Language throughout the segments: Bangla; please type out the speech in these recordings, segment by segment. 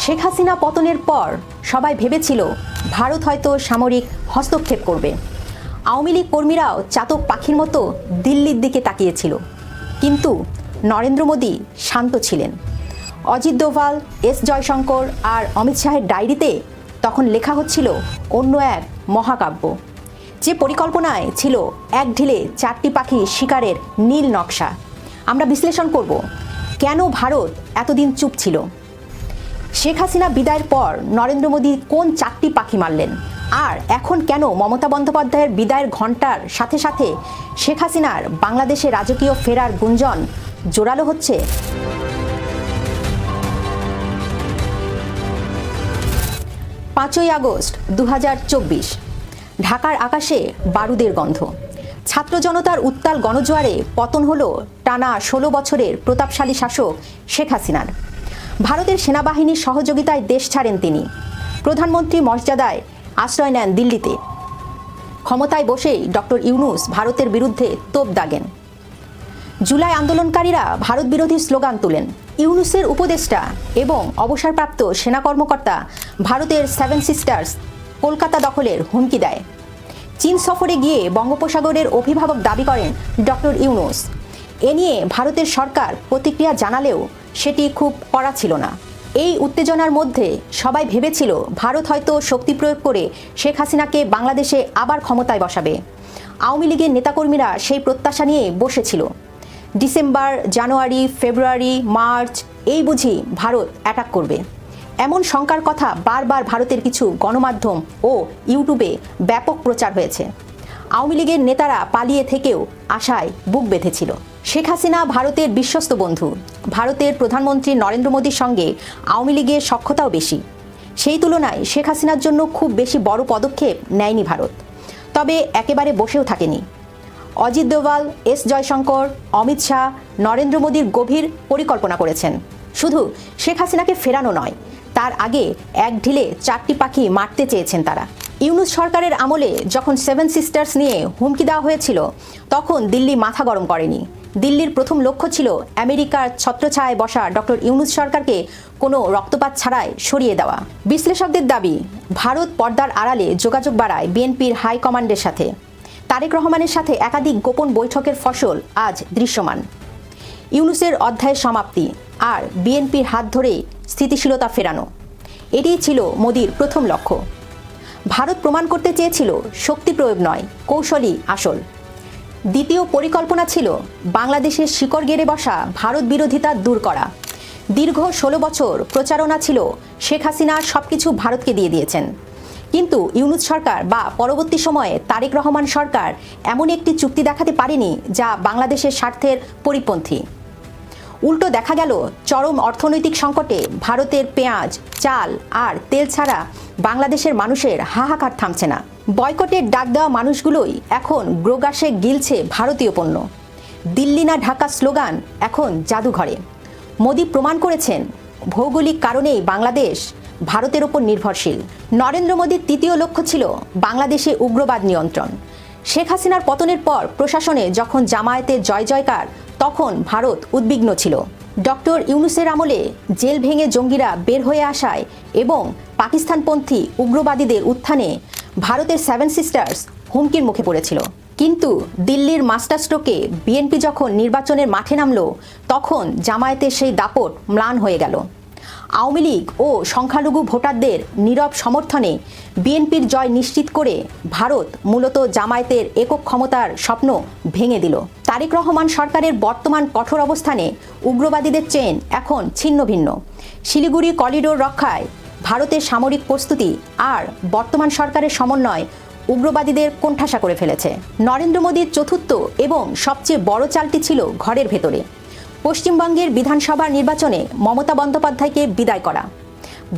শেখ হাসিনা পতনের পর সবাই ভেবেছিল ভারত হয়তো সামরিক হস্তক্ষেপ করবে। আওয়ামী লীগ কর্মীরাও চাতক পাখির মতো দিল্লির দিকে তাকিয়েছিল। কিন্তু নরেন্দ্র মোদী শান্ত ছিলেন। অজিত দোভাল, এস জয়শঙ্কর আর অমিত শাহের ডায়েরিতে তখন লেখা হচ্ছিল অন্য এক মহাকাব্য, যে পরিকল্পনায় ছিল এক ঢিলে 4টি পাখি শিকারের নীল নকশা। আমরা বিশ্লেষণ করব কেন ভারত এতদিন চুপ ছিল, শেখ হাসিনা বিদায়ের পর নরেন্দ্র মোদী কোন 4টি পাখি মারলেন, আর এখন কেন মমতা বন্দ্যোপাধ্যায়ের বিদায়ের ঘণ্টার সাথে সাথে শেখ হাসিনার বাংলাদেশে রাজকীয় ফেরার গুঞ্জন জোরালো হচ্ছে। 5ই আগস্ট 2024, ঢাকার আকাশে বারুদের গন্ধ। ছাত্র জনতার উত্তাল গণজোয়ারে পতন হলো টানা 16 বছরের প্রতাপশালী শাসক শেখ হাসিনার। ভারতের সেনাবাহিনীর সহযোগিতায় দেশ ছাড়েন তিনি। প্রধানমন্ত্রী মর্যাদায় আশ্রয় নেন দিল্লিতে। ক্ষমতায় বসেই ডক্টর ইউনূস ভারতের বিরুদ্ধে তোপ দাগেন। জুলাই আন্দোলনকারীরা ভারত বিরোধী স্লোগান তোলেন। ইউনূসের উপদেষ্টা এবং অবসরপ্রাপ্ত সেনা কর্মকর্তা ভারতের 7 সিস্টার্স কলকাতা দখলের হুমকি দেয়। চীন সফরে গিয়ে বঙ্গোপসাগরের অভিভাবক দাবি করেন ডক্টর ইউনূস। এ নিয়ে ভারতের সরকার প্রতিক্রিয়া জানালেও সেটি খুব কড়া ছিল না। এই উত্তেজনার মধ্যে সবাই ভেবেছিল ভারত হয়তো শক্তি প্রয়োগ করে শেখ হাসিনাকে বাংলাদেশে আবার ক্ষমতায় বসাবে। আওয়ামী লীগের নেতাকর্মীরা সেই প্রত্যাশা নিয়ে বসেছিল। ডিসেম্বর, জানুয়ারি, ফেব্রুয়ারি, মার্চ এই বুঝি ভারত অ্যাটাক করবে, এমন শঙ্কার কথা বারবার ভারতের কিছু গণমাধ্যম ও ইউটিউবে ব্যাপক প্রচার হয়েছে। আওয়ামী লীগের নেতারা পালিয়ে থেকেও আশায় বুক বেঁধেছিল। শেখ হাসিনা ভারতের বিশ্বস্ত বন্ধু। ভারতের প্রধানমন্ত্রী নরেন্দ্র মোদীর সঙ্গে আওয়ামী লীগের সখ্যতাও বেশি। সেই তুলনায় শেখ হাসিনার জন্য খুব বেশি বড় পদক্ষেপ নেয়নি ভারত। তবে একেবারে বসেও থাকেনি। অজিত দোভাল, এস জয়শঙ্কর, অমিত শাহ নরেন্দ্র মোদীর গভীর পরিকল্পনা করেছেন। শুধু শেখ হাসিনাকে ফেরানো নয়, তার আগে এক ঢিলে 4টি পাখি মারতে চেয়েছেন তারা। ইউনূস সরকারের আমলে যখন 7 সিস্টার্স নিয়ে হুমকি দেওয়া হয়েছিল, তখন দিল্লি মাথা গরম করেনি। দিল্লির প্রথম লক্ষ্য ছিল আমেরিকার ছত্রছায়ায় বসা ডক্টর ইউনূস সরকারকে কোনো রক্তপাত ছাড়াই সরিয়ে দেওয়া। বিশ্লেষকদের দাবি, ভারত পর্দার আড়ালে যোগাযোগ বাড়ায় বিএনপির হাইকমান্ডের সাথে। তারেক রহমানের সাথে একাধিক গোপন বৈঠকের ফসল আজ দৃশ্যমান। ইউনূসের অধ্যায়ের সমাপ্তি আর বিএনপির হাত ধরে স্থিতিশীলতা ফেরানো, এটিই ছিল মোদির প্রথম লক্ষ্য। ভারত প্রমাণ করতে চেয়েছিল শক্তি প্রয়োগ নয়, কৌশলই আসল। দ্বিতীয় পরিকল্পনা ছিল বাংলাদেশের শিকড় গেড়ে বসা ভারত বিরোধিতা দূর করা। দীর্ঘ 16 বছর প্রচারণা ছিল শেখ হাসিনা সবকিছু ভারতকে দিয়ে দিয়েছেন। কিন্তু ইউনূস সরকার বা পরবর্তী সময়ে তারেক রহমান সরকার এমন একটি চুক্তি দেখাতে পারেনি যা বাংলাদেশের স্বার্থের পরিপন্থী। উল্টো দেখা গেল চরম অর্থনৈতিক সংকটে ভারতের পেঁয়াজ, চাল আর তেল ছাড়া বাংলাদেশের মানুষের হাহাকার থামছে না। বয়কটের ডাক দেওয়া মানুষগুলোই এখন গ্রোগাসে গিলছে ভারতীয় পণ্য। দিল্লি না ঢাকা স্লোগান এখন জাদুঘরে। মোদী প্রমাণ করেছেন ভৌগোলিক কারণেই বাংলাদেশ ভারতের ওপর নির্ভরশীল। নরেন্দ্র মোদীর তৃতীয় লক্ষ্য ছিল বাংলাদেশে উগ্রবাদ নিয়ন্ত্রণ। শেখ হাসিনার পতনের পর প্রশাসনে যখন জামায়াতের জয় জয়কার, তখন ভারত উদ্বিগ্ন ছিল। ডক্টর ইউনূসের আমলে জেল ভেঙে জঙ্গিরা বের হয়ে আসায় এবং পাকিস্তানপন্থী উগ্রবাদীদের উত্থানে ভারতের 7 সিস্টার্স হুমকির মুখে পড়েছিল। কিন্তু দিল্লির মাস্টার স্ট্রোকে বিএনপি যখন নির্বাচনের মাঠে নামল, তখন জামায়াতের সেই দাপট ম্লান হয়ে গেল। আওয়ামী লীগ ও সংখ্যালঘু ভোটারদের নীরব সমর্থনে বিএনপির জয় নিশ্চিত করে ভারত মূলত জামায়াতের একক ক্ষমতার স্বপ্ন ভেঙে দিল। তারেক রহমান সরকারের বর্তমান কঠোর অবস্থানে উগ্রবাদীদের চেন এখন ছিন্ন ভিন্ন। শিলিগুড়ি করিডোর রক্ষায় ভারতের সামরিক প্রস্তুতি আর বর্তমান সরকারের সমন্বয় উগ্রবাদীদের কোণঠাসা করে ফেলেছে। নরেন্দ্র মোদীর চতুর্থ এবং সবচেয়ে বড় চালটি ছিল ঘরের ভেতরে। পশ্চিমবঙ্গের বিধানসভা নির্বাচনে মমতা বন্দ্যোপাধ্যায়কে বিদায় করা।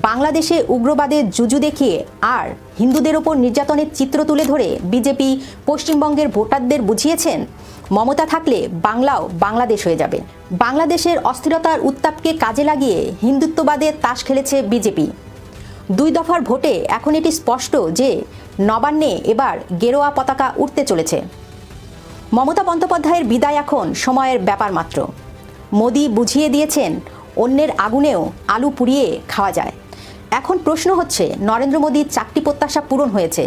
বাংলাদেশে উগ্রবাদের জুজু দেখিয়ে আর হিন্দুদের ওপর নির্যাতনের চিত্র তুলে ধরে বিজেপি পশ্চিমবঙ্গের ভোটারদের বুঝিয়েছেন, মমতা থাকলে বাংলাও বাংলাদেশ হয়ে যাবে। বাংলাদেশের অস্থিরতার উত্তাপকে কাজে লাগিয়ে হিন্দুত্ববাদের তাস খেলেছে বিজেপি। 2 দফার ভোটে এখন এটি স্পষ্ট যে নবান্নে এবার গেরুয়া পতাকা উঠতে চলেছে। মমতা বন্দ্যোপাধ্যায়ের বিদায় এখন সময়ের ব্যাপার মাত্র। মোদী বুঝিয়ে দিয়েছেন অন্যের আগুনেও আলু পুড়িয়ে খাওয়া যায়। এখন প্রশ্ন হচ্ছে, নরেন্দ্র মোদীর 4টি প্রত্যাশা পূরণ হয়েছে,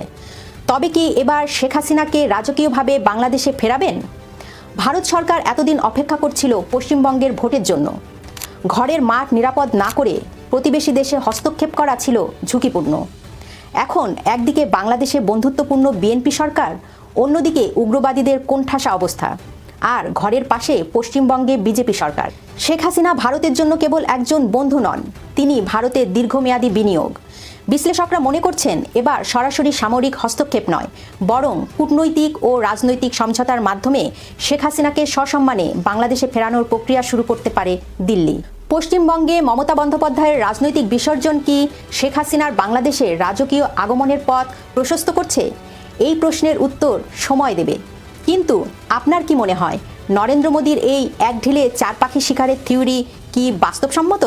তবে কি এবার শেখ হাসিনাকে রাজকীয়ভাবে বাংলাদেশে ফেরাবেন? ভারত সরকার এতদিন অপেক্ষা করছিল পশ্চিমবঙ্গের ভোটের জন্য। ঘরের মাঠ নিরাপদ না করে প্রতিবেশী দেশে হস্তক্ষেপ করা ছিল ঝুঁকিপূর্ণ। এখন একদিকে বাংলাদেশে বন্ধুত্বপূর্ণ বিএনপি সরকার, অন্যদিকে উগ্রবাদীদের কোণঠাসা অবস্থা, আর ঘরের পাশে পশ্চিমবঙ্গে বিজেপি সরকার। শেখ হাসিনা ভারতের জন্য কেবল একজন বন্ধু নন, তিনি ভারতের দীর্ঘমেয়াদী বিনিয়োগ। বিশ্লেষকরা মনে করছেন, এবার সরাসরি সামরিক হস্তক্ষেপ নয়, বরং কূটনৈতিক ও রাজনৈতিক সমঝোতার মাধ্যমে শেখ হাসিনাকে সসম্মানে বাংলাদেশে ফেরানোর প্রক্রিয়া শুরু করতে পারে দিল্লি। পশ্চিমবঙ্গে মমতা বন্দ্যোপাধ্যায়ের রাজনৈতিক বিসর্জন কি শেখ হাসিনার বাংলাদেশে রাজকীয় আগমনের পথ প্রশস্ত করছে? এই প্রশ্নের উত্তর সময় দেবে। কিন্তু আপনার কি মনে হয়, নরেন্দ্র মোদীর এই এক ঢিলে চার পাখি শিকারের থিওরি কি বাস্তবসম্মত?